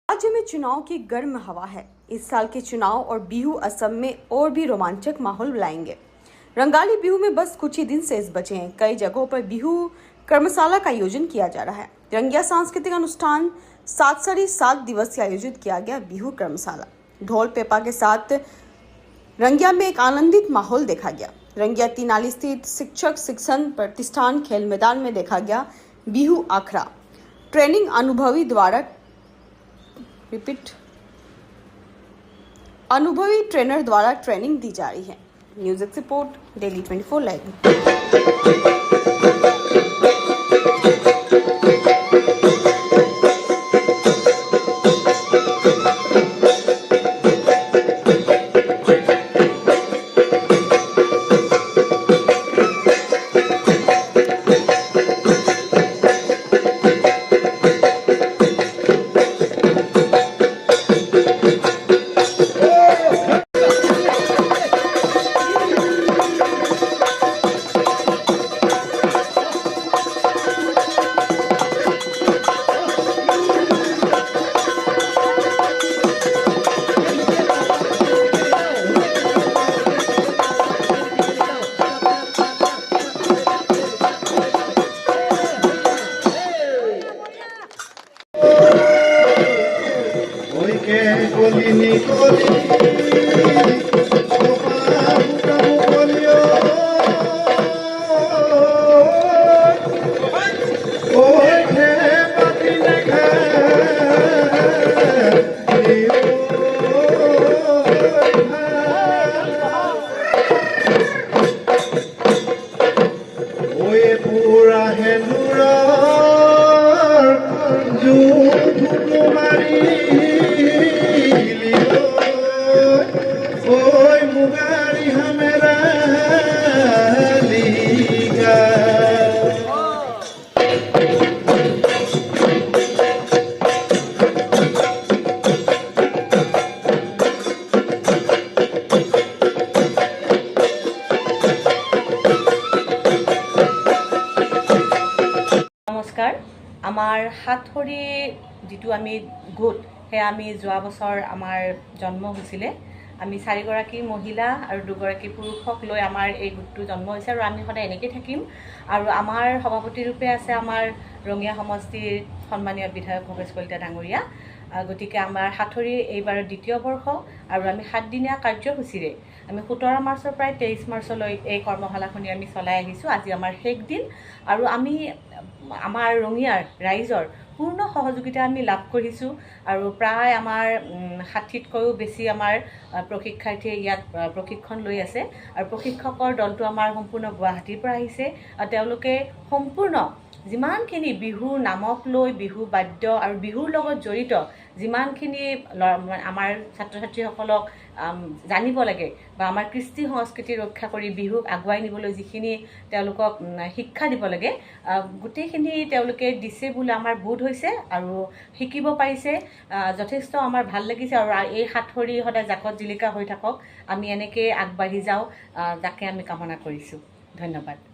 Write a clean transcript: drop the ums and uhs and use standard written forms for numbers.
राज्य में चुनाव की गर्म हवा है। इस साल के चुनाव और बिहू असम में और भी रोमांचक माहौल लाएंगे। रंगाली बिहू में बस कुछ ही दिन शेष बचे हैं। कई जगहों पर बिहू कर्मशाला का आयोजन किया जा रहा है। रंगिया सांस्कृतिक अनुष्ठान 7 दिवसीय आयोजित किया गया बिहू कर्मशाला। ढोल पेपा के साथ रंगिया में एक आनंदित माहौल देखा गया। रंगिया तीनाली स्थित शिक्षक शिक्षण प्रतिष्ठान खेल मैदान में देखा गया बिहू आखड़ा। ट्रेनिंग अनुभवी ट्रेनर द्वारा ट्रेनिंग दी जा रही है। News report daily 24 live. নমস্কাৰ। আমাৰ হাতখৰি যিটো আমি গোট সেয়া আমি যোৱা বছৰ আমাৰ জন্ম হৈছিলে। আমি 4গৰাকী মহিলা আৰু 2গৰাকী পুৰুষক লৈ আমাৰ এই গোটটো জন্ম হৈছে আৰু আমি সদায় এনেকৈ থাকিম। আৰু আমাৰ সভাপতি ৰূপে আছে আমাৰ ৰঙিয়া সমষ্টিৰ সন্মানীয় বিধায়ক ভৱেশ কলিতা ডাঙৰীয়া। গতিকে আমাৰ হাতখৰি এইবাৰ দ্বিতীয় বৰ্ষ আৰু আমি 7 দিনীয়া কাৰ্যসূচীৰে আমি 17 মাৰ্চৰ প্ৰায় 23 মাৰ্চলৈ এই কৰ্মশালাখনি আমি চলাই আহিছোঁ। আজি আমাৰ শেষ দিন আৰু আমি আমাৰ ৰঙিয়াৰ ৰাইজৰ পূৰ্ণ সহযোগিতা আমি লাভ কৰিছোঁ আৰু প্ৰায় আমাৰ 60তকৈও বেছি আমাৰ প্ৰশিক্ষাৰ্থীয়ে ইয়াত প্ৰশিক্ষণ লৈ আছে আৰু প্ৰশিক্ষকৰ দলটো আমাৰ সম্পূৰ্ণ গুৱাহাটীৰ পৰা আহিছে আৰু তেওঁলোকে সম্পূৰ্ণ যিমানখিনি বিহু নামক লৈ বিহু বাদ্য আৰু বিহুৰ লগত জড়িত যিমানখিনি আমাৰ ছাত্ৰ ছাত্ৰীসকলক জানিব লাগে বা আমাৰ কৃষ্টি সংস্কৃতি ৰক্ষা কৰি বিহুক আগুৱাই নিবলৈ যিখিনি তেওঁলোকক শিক্ষা দিব লাগে গোটেইখিনি তেওঁলোকে দিছে বুলি আমাৰ বোধ হৈছে আৰু শিকিব পাৰিছে যথেষ্ট আমাৰ ভাল লাগিছে আৰু এই সাতসৰী সদায় জাকত জিলিকা হৈ থাকক আমি এনেকৈ আগবাঢ়ি যাওঁ তাকে আমি কামনা কৰিছোঁ ধন্যবাদ